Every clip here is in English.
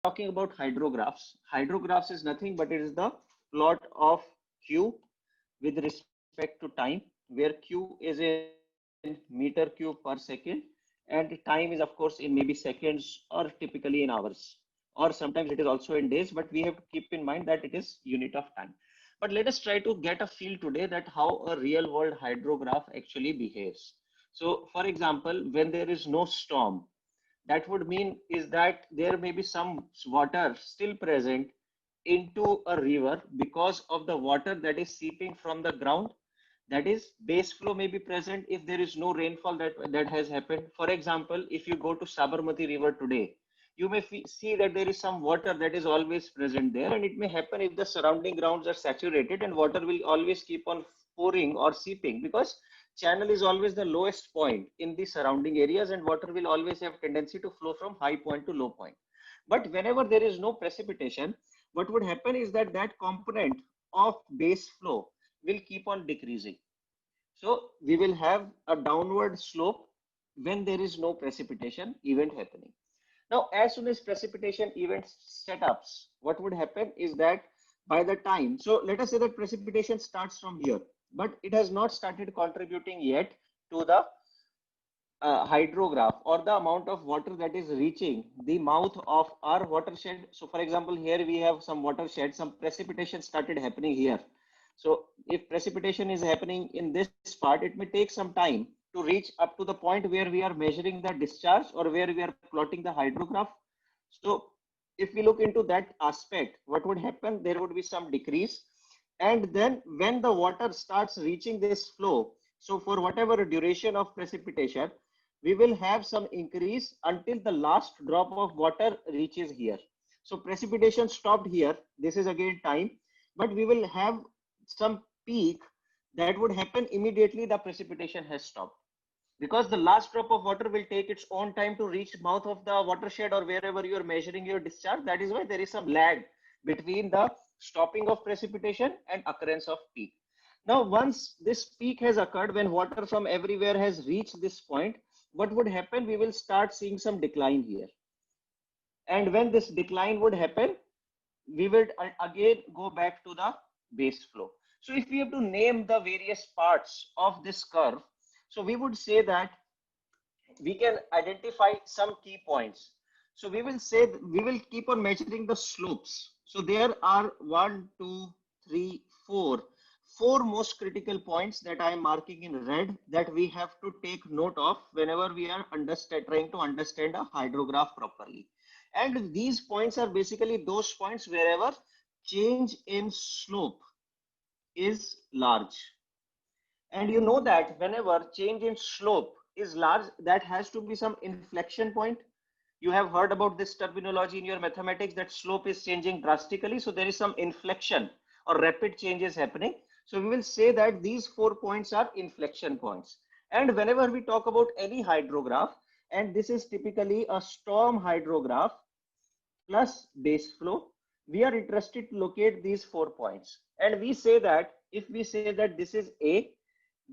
talking about hydrographs. Hydrographs is nothing but it is the plot of Q with respect to time, where Q is in meter cube per second, and time is, of course, in maybe seconds or typically in hours, or sometimes it is also in days, but we have to keep in mind that it is unit of time. But let us try to get a feel today that how a real world hydrograph actually behaves. So, for example, when there is no storm, that would mean is that there may be some water still present into a river because of the water that is seeping from the ground. That is, base flow may be present if there is no rainfall that has happened. For example, if you go to Sabarmati river today, you may see that there is some water that is always present there, and it may happen if the surrounding grounds are saturated, and water will always keep on pouring or seeping because channel is always the lowest point in the surrounding areas, and water will always have tendency to flow from high point to low point. But whenever there is no precipitation, what would happen is that that component of base flow will keep on decreasing. So we will have a downward slope when there is no precipitation event happening. Now, as soon as precipitation events set ups, what would happen is that by the time, so let us say that precipitation starts from here, but it has not started contributing yet to the hydrograph or the amount of water that is reaching the mouth of our watershed. So for example, here we have some watershed, some precipitation started happening here. So if precipitation is happening in this part, it may take some time to reach up to the point where we are measuring the discharge or where we are plotting the hydrograph. So if we look into that aspect, what would happen? There would be some decrease. And then when the water starts reaching this flow, so for whatever duration of precipitation, we will have some increase until the last drop of water reaches here. So precipitation stopped here. This is again time, but we will have some peak that would happen immediately the precipitation has stopped, because the last drop of water will take its own time to reach mouth of the watershed or wherever you are measuring your discharge. That is why there is some lag between the stopping of precipitation and occurrence of peak. Now, once this peak has occurred, when water from everywhere has reached this point, what would happen? We will start seeing some decline here. And when this decline would happen, we will again go back to the base flow. So if we have to name the various parts of this curve, so we would say that we can identify some key points. So we will say we will keep on measuring the slopes. So there are 1, 2, 3, 4 most critical points that I am marking in red that we have to take note of whenever we are trying to understand a hydrograph properly. And these points are basically those points wherever change in slope is large. And you know that whenever change in slope is large, that has to be some inflection point. You have heard about this terminology in your mathematics that slope is changing drastically. So there is some inflection or rapid changes happening. So we will say that these 4 points are inflection points. And whenever we talk about any hydrograph, and this is typically a storm hydrograph plus base flow, we are interested to locate these 4 points. And we say that if we say that this is A,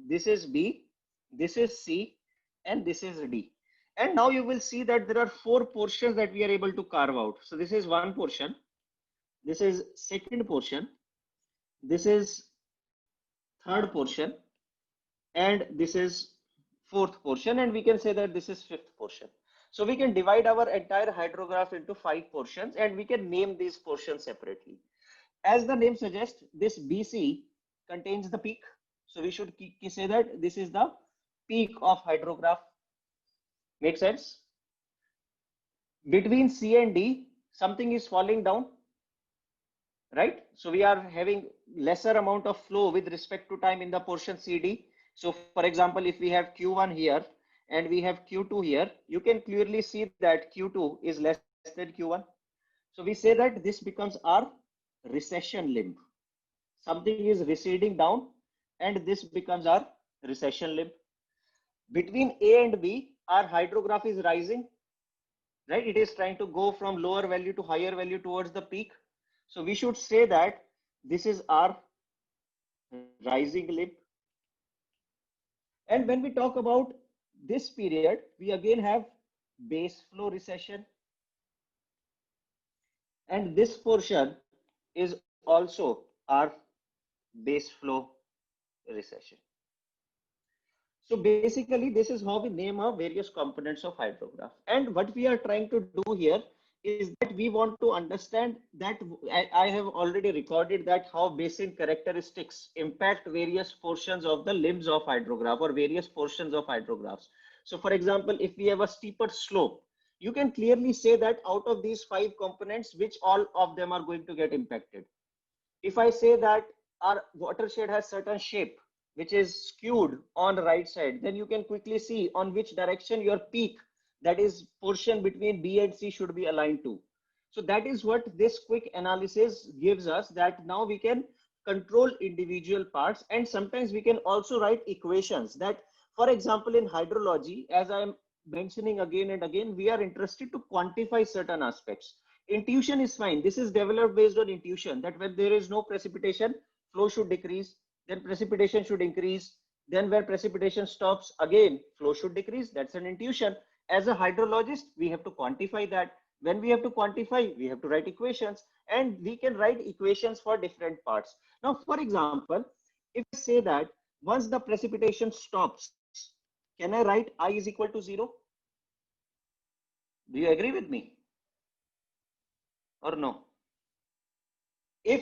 this is B, this is C, and this is D. And now you will see that there are 4 portions that we are able to carve out. So this is one portion, this is second portion, this is third portion, and this is fourth portion, and we can say that this is fifth portion. So we can divide our entire hydrograph into 5 portions, and we can name these portions separately. As the name suggests, this BC contains the peak. So we should say that this is the peak of hydrograph. Make sense? Between C and D, something is falling down, right? So we are having lesser amount of flow with respect to time in the portion CD. So for example, if we have Q1 here and we have Q2 here, you can clearly see that Q2 is less than Q1. So we say that this becomes our recession limb. Something is receding down and this becomes our recession limb. Between A and B, our hydrograph is rising, right? It is trying to go from lower value to higher value towards the peak. So we should say that this is our rising limb. And when we talk about this period, we again have base flow recession. And this portion is also our base flow recession. So basically, this is how we name our various components of hydrograph. And what we are trying to do here is that we want to understand that I have already recorded that how basin characteristics impact various portions of the limbs of hydrograph or various portions of hydrographs. So for example, if we have a steeper slope, you can clearly say that out of these 5 components, which all of them are going to get impacted. If I say that our watershed has certain shape, which is skewed on the right side, then you can quickly see on which direction your peak, that is portion between B and C, should be aligned to. So that is what this quick analysis gives us, that now we can control individual parts, and sometimes we can also write equations that, for example, in hydrology, as I am mentioning again and again, we are interested to quantify certain aspects. Intuition is fine. This is developed based on intuition that when there is no precipitation, flow should decrease, then precipitation should increase. Then where precipitation stops, again, flow should decrease. That's an intuition. As a hydrologist, we have to quantify that. When we have to quantify, we have to write equations, and we can write equations for different parts. Now, for example, if I say that once the precipitation stops, can I write I is equal to 0? Do you agree with me or no? If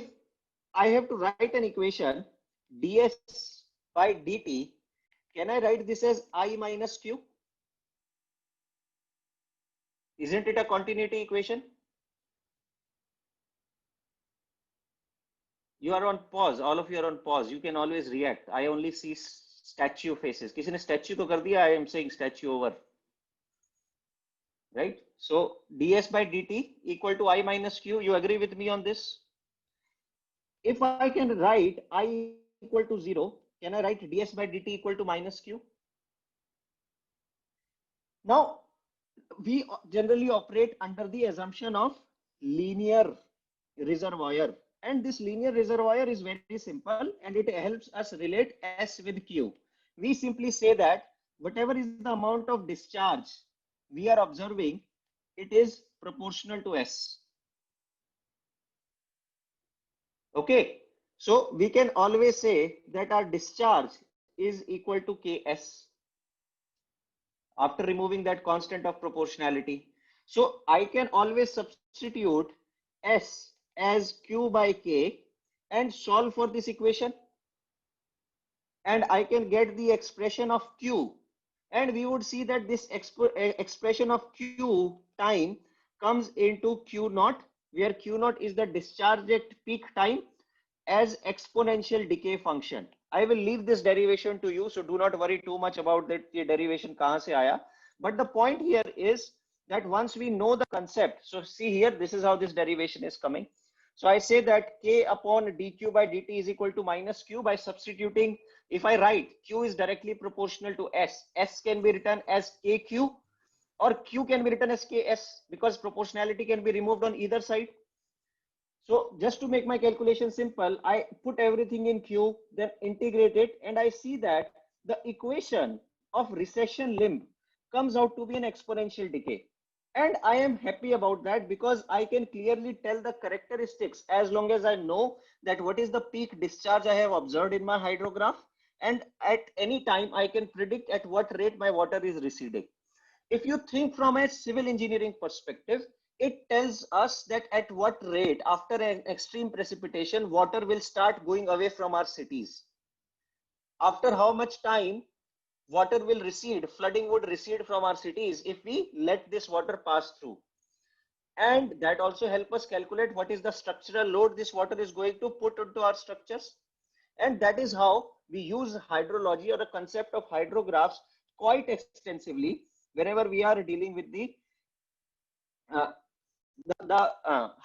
I have to write an equation ds by dt, can I write this as I minus q? Isn't it a continuity equation? You are on pause. All of you are on pause. You can always react. I only see statue faces. किसी ने statue तो कर दिया. I am saying statue over. Right? So ds by dt equal to I minus q. You agree with me on this? If I can write I equal to 0, can I write ds by dt equal to minus q? Now, we generally operate under the assumption of linear reservoir, and this linear reservoir is very simple, and it helps us relate S with Q. We simply say that whatever is the amount of discharge we are observing, it is proportional to S. Okay, so we can always say that our discharge is equal to Ks after removing that constant of proportionality. So I can always substitute S as Q by K and solve for this equation. And I can get the expression of Q. And we would see that this expression of Q time comes into Q naught, where Q naught is the discharge at peak time as exponential decay function. I will leave this derivation to you, so do not worry too much about that derivation kahan se aaya. But the point here is that once we know the concept, so see here, this is how this derivation is coming. So I say that K upon dq by dt is equal to minus Q by substituting. If I write Q is directly proportional to S, S can be written as KQ or Q can be written as KS because proportionality can be removed on either side. So just to make my calculation simple, I put everything in Q, then integrate it, and I see that the equation of recession limb comes out to be an exponential decay. And I am happy about that because I can clearly tell the characteristics as long as I know that what is the peak discharge I have observed in my hydrograph, and at any time I can predict at what rate my water is receding. If you think from a civil engineering perspective, it tells us that at what rate after an extreme precipitation, water will start going away from our cities. After how much time water will recede, flooding would recede from our cities if we let this water pass through. And that also helps us calculate what is the structural load this water is going to put into our structures. And that is how we use hydrology or the concept of hydrographs quite extensively whenever we are dealing with the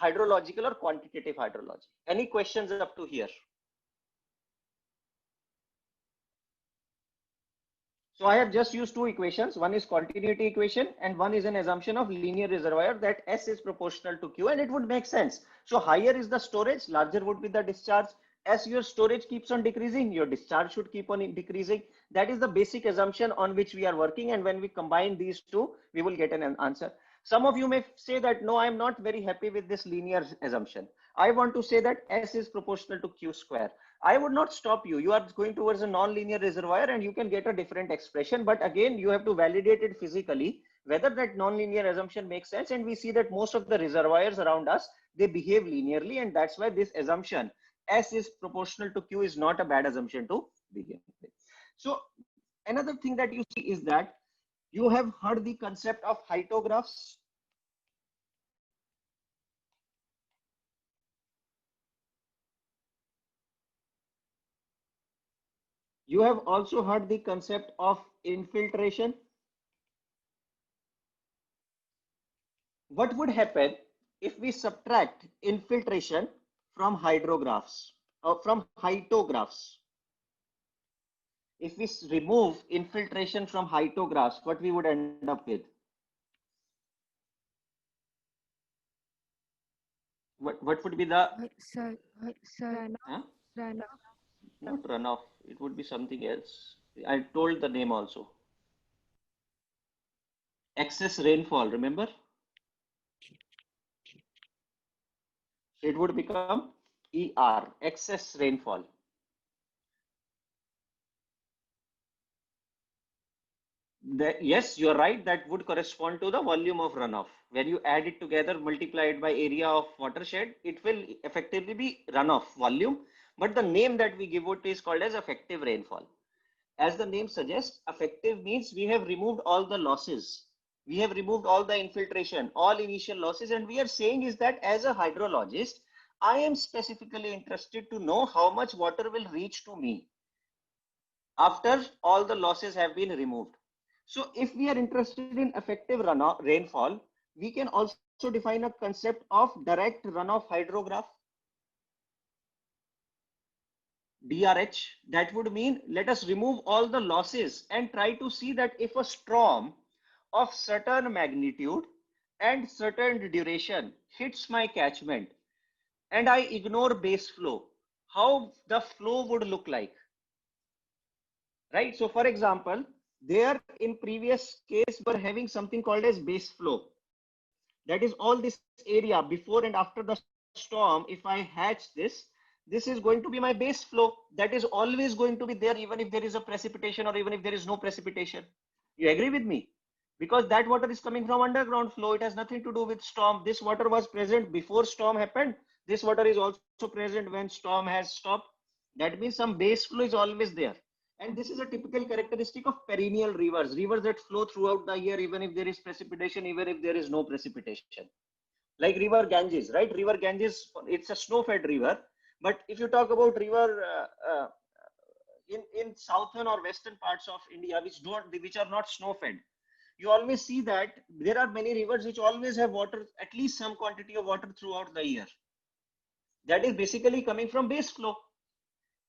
hydrological or quantitative hydrology. Any questions up to here? So I have just used two equations. One is continuity equation and one is an assumption of linear reservoir that S is proportional to Q, and it would make sense. So higher is the storage, larger would be the discharge. As your storage keeps on decreasing, your discharge should keep on decreasing. That is the basic assumption on which we are working. And when we combine these two, we will get an answer. Some of you may say that, no, I'm not very happy with this linear assumption. I want to say that S is proportional to Q square. I would not stop you. You are going towards a non-linear reservoir and you can get a different expression. But again, you have to validate it physically, whether that non-linear assumption makes sense. And we see that most of the reservoirs around us, they behave linearly. And that's why this assumption, S is proportional to Q, is not a bad assumption to begin with. So another thing that you see is that you have heard the concept of hydrographs. You have also heard the concept of infiltration. What would happen if we subtract infiltration from hydrographs or from hydrographs? If we remove infiltration from hydrographs, what we would end up with? What would be the Sir, huh? runoff. Not runoff? It would be something else. I told the name also. Excess rainfall. Remember? So it would become ER, excess rainfall. Yes, you're right. That would correspond to the volume of runoff. When you add it together, multiply it by area of watershed, it will effectively be runoff volume. But the name that we give it is called as effective rainfall. As the name suggests, effective means we have removed all the losses. We have removed all the infiltration, all initial losses. And we are saying is that as a hydrologist, I am specifically interested to know how much water will reach to me after all the losses have been removed. So if we are interested in effective runoff rainfall, we can also define a concept of direct runoff hydrograph, DRH. That would mean let us remove all the losses and try to see that if a storm of certain magnitude and certain duration hits my catchment and I ignore base flow, how the flow would look like, right? So for example, there in previous case we're having something called as base flow. That is all this area before and after the storm. If I hatch this is going to be my base flow. That is always going to be there, even if there is a precipitation or even if there is no precipitation. You agree with me? Because that water is coming from underground flow. It has nothing to do with storm. This water was present before storm happened. This water is also present when storm has stopped. That means some base flow is always there. And this is a typical characteristic of perennial rivers, rivers that flow throughout the year, even if there is precipitation, even if there is no precipitation. Like river Ganges, right? River Ganges, it's a snow-fed river. But if you talk about river in southern or western parts of India, which are not snow-fed, you always see that there are many rivers which always have water, at least some quantity of water throughout the year. That is basically coming from base flow,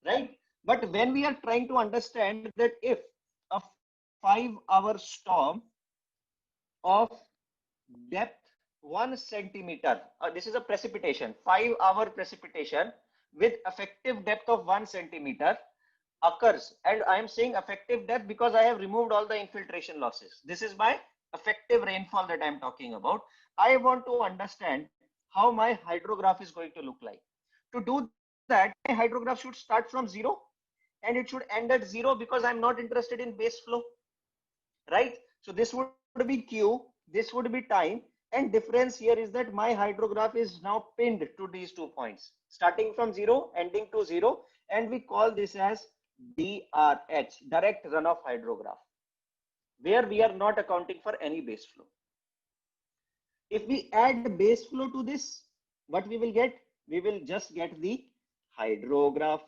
right? But when we are trying to understand that if a 5-hour storm of depth 1 centimeter, this is a precipitation, 5-hour precipitation with effective depth of 1 centimeter occurs, and I am saying effective depth because I have removed all the infiltration losses. This is my effective rainfall that I am talking about. I want to understand how my hydrograph is going to look like. To do that, my hydrograph should start from 0 and it should end at 0 because I'm not interested in base flow, right? So this would be Q, this would be time, and difference here is that my hydrograph is now pinned to these 2 points, starting from 0, ending to 0, and we call this as DRH, direct runoff hydrograph, where we are not accounting for any base flow. If we add base flow to this, what we will get? We will just get the hydrograph.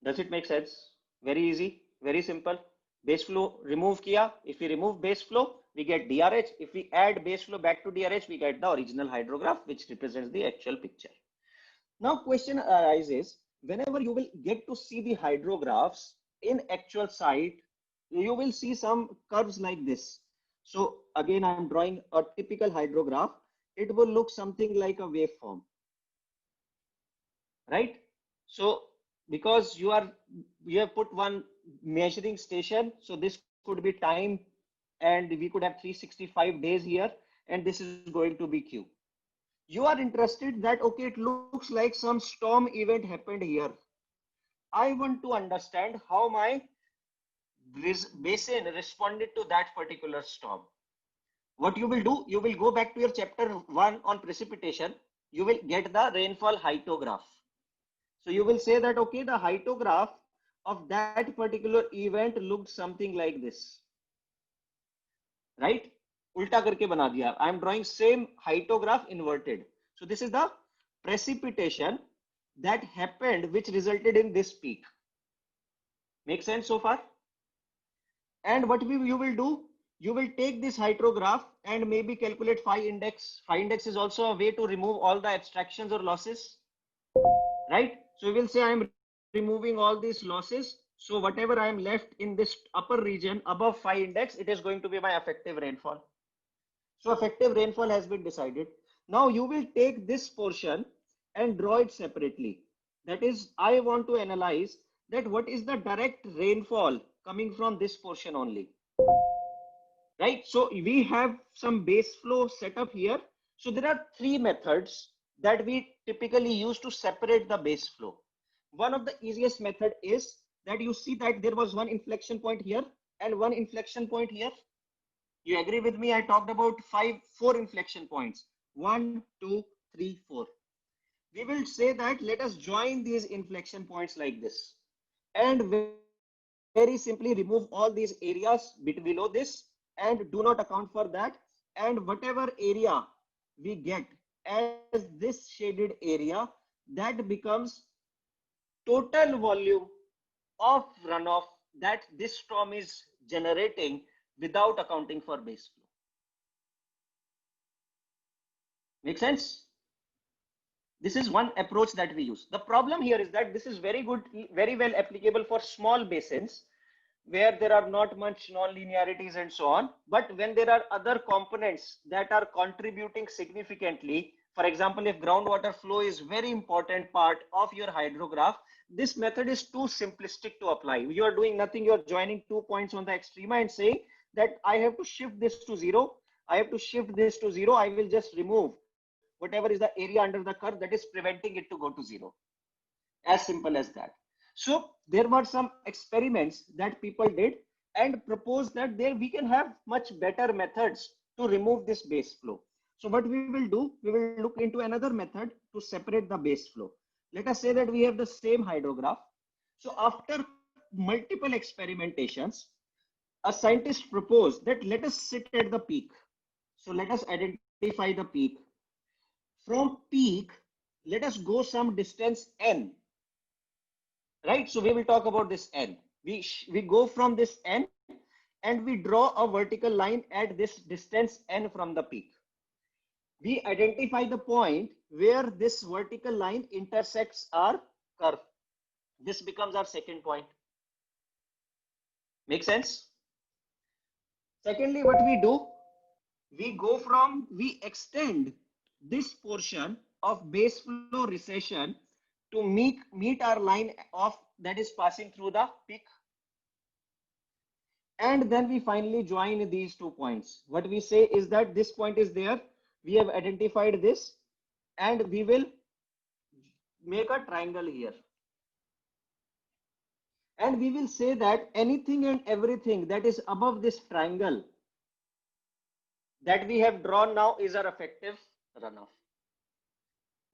Does it make sense? Very easy, very simple. Base flow remove kiya. If we remove base flow, we get DRH. If we add base flow back to DRH, we get the original hydrograph, which represents the actual picture. Now question arises, whenever you will get to see the hydrographs in actual site, you will see some curves like this. So again, I am drawing a typical hydrograph. It will look something like a waveform, right? So because you have put one measuring station, so this could be time and we could have 365 days here, and this is going to be Q. You are interested that, okay, it looks like some storm event happened here. I want to understand how my basin responded to that particular storm. What you will do, you will go back to your chapter 1 on precipitation. You will get the rainfall hyetograph. So you will say that, okay, the hyetograph of that particular event looked something like this, right? Ulta karke bana diya. I am drawing same hyetograph inverted. So this is the precipitation that happened, which resulted in this peak. Make sense so far? And what you will do, you will take this hyetograph and maybe calculate phi index. Phi index is also a way to remove all the abstractions or losses, right? So we will say I am removing all these losses. So whatever I am left in this upper region above phi index, it is going to be my effective rainfall. So effective rainfall has been decided. Now you will take this portion and draw it separately. That is, I want to analyze that what is the direct rainfall coming from this portion only, right? So we have some base flow set up here. So there are three methods that we typically use to separate the base flow. One of the easiest method is that you see that there was one inflection point here and one inflection point here. You agree with me? I talked about four inflection points. 1, 2, 3, 4. We will say that let us join these inflection points like this, and very simply remove all these areas below this and do not account for that. And whatever area we get as this shaded area, that becomes total volume of runoff that this storm is generating without accounting for base flow. Make sense? This is one approach that we use. The problem here is that this is very good, very well applicable for small basins where there are not much non-linearities and so on. But when there are other components that are contributing significantly, for example, if groundwater flow is very important part of your hydrograph, this method is too simplistic to apply. You are doing nothing. You are joining 2 points on the extrema and saying that I have to shift this to 0. I have to shift this to 0. I will just remove whatever is the area under the curve that is preventing it to go to 0. As simple as that. So there were some experiments that people did and proposed that there we can have much better methods to remove this base flow. So what we will do, we will look into another method to separate the base flow. Let us say that we have the same hydrograph. So after multiple experimentations, a scientist proposed that let us sit at the peak. So let us identify the peak. From peak, let us go some distance n, right? So we will talk about this n. We go from this n and we draw a vertical line at this distance n from the peak. We identify the point where this vertical line intersects our curve. This becomes our second point. Make sense? Secondly, what we do, we extend this portion of base flow recession to meet our line of that is passing through the peak. And then we finally join these 2 points. What we say is that this point is there. We have identified this and we will make a triangle here. And we will say that anything and everything that is above this triangle that we have drawn now is our effective runoff.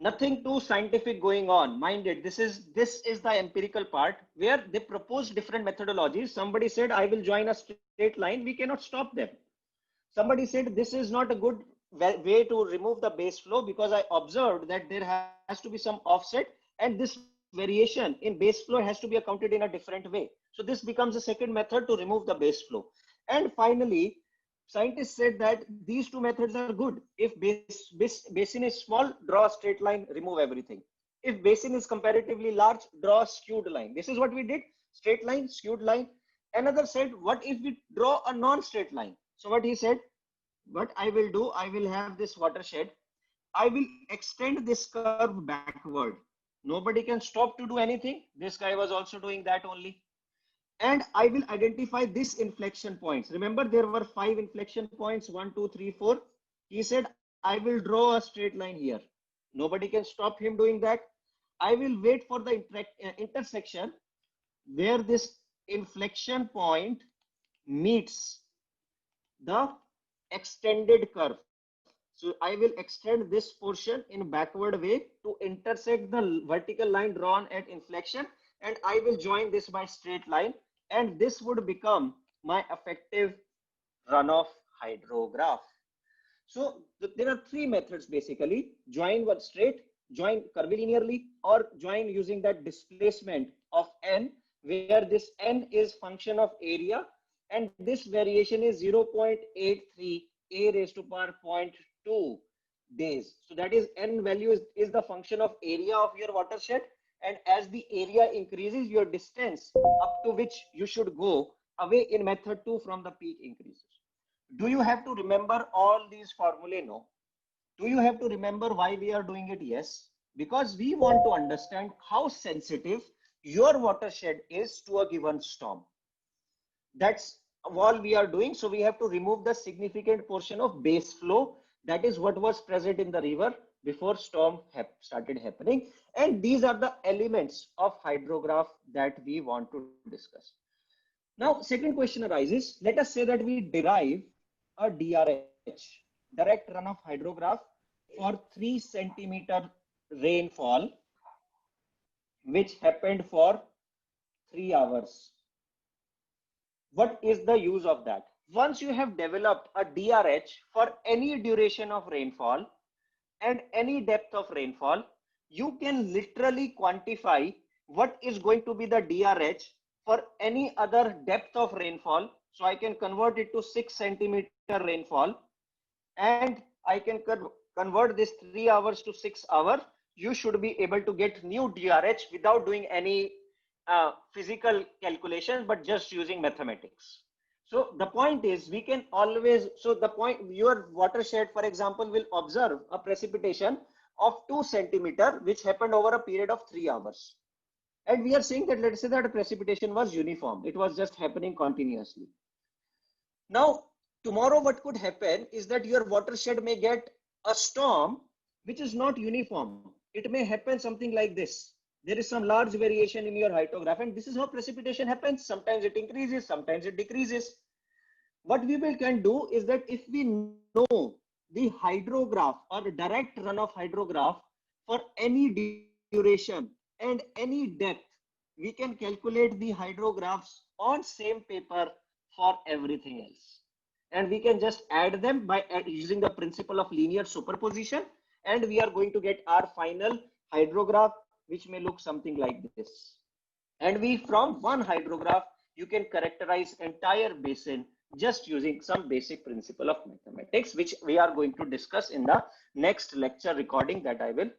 Nothing too scientific going on. Mind it, this is the empirical part where they propose different methodologies. Somebody said, I will join a straight line. We cannot stop them. Somebody said, this is not a good way to remove the base flow because I observed that there has to be some offset and this variation in base flow has to be accounted in a different way. So this becomes a second method to remove the base flow. And finally, scientists said that these two methods are good. If basin is small, draw a straight line, remove everything. If basin is comparatively large, draw a skewed line. This is what we did, straight line, skewed line. Another said, what if we draw a non-straight line? So what he said, what I will do, I will have this watershed. I will extend this curve backward. Nobody can stop to do anything. This guy was also doing that only. and I will identify this inflection points. Remember, there were 5 inflection points, 1, 2, 3, 4. He said, I will draw a straight line here. Nobody can stop him doing that. I will wait for the intersection where this inflection point meets the extended curve. So I will extend this portion in backward way to intersect the vertical line drawn at inflection, and I will join this by straight line, and this would become my effective runoff hydrograph. So there are 3 methods basically: join one straight, join curvilinearly, or join using that displacement of n, where this n is function of area, and this variation is 0.83 a raised to power 0.2 days. So that is n value is the function of area of your watershed, and as the area increases, your distance up to which you should go away in method 2 from the peak increases. Do you have to remember all these formulae? No. Do you have to remember why we are doing it? Yes. Because we want to understand how sensitive your watershed is to a given storm. That's all we are doing. So we have to remove the significant portion of base flow. That is what was present in the river before storm started happening. And these are the elements of hydrograph that we want to discuss. Now, second question arises. Let us say that we derive a DRH, direct runoff hydrograph, for 3 centimeter rainfall, which happened for 3 hours. What is the use of that? Once you have developed a DRH for any duration of rainfall and any depth of rainfall, you can literally quantify what is going to be the DRH for any other depth of rainfall. So I can convert it to 6 centimeter rainfall, and I can convert this 3 hours to 6 hours. You should be able to get new DRH without doing any physical calculations, but just using mathematics. So the point is, we can always, so the point, your watershed, for example, will observe a precipitation of 2 centimeter, which happened over a period of 3 hours. And we are saying that, let's say that precipitation was uniform. It was just happening continuously. Now, tomorrow what could happen is that your watershed may get a storm which is not uniform. It may happen something like this. There is some large variation in your hydrograph, and this is how precipitation happens. Sometimes it increases, sometimes it decreases. What we can do is that if we know the hydrograph or the direct runoff hydrograph for any duration and any depth, we can calculate the hydrographs on same paper for everything else. And we can just add them by using the principle of linear superposition, and we are going to get our final hydrograph, which may look something like this. And from one hydrograph, you can characterize entire basin just using some basic principle of mathematics, which we are going to discuss in the next lecture recording that I will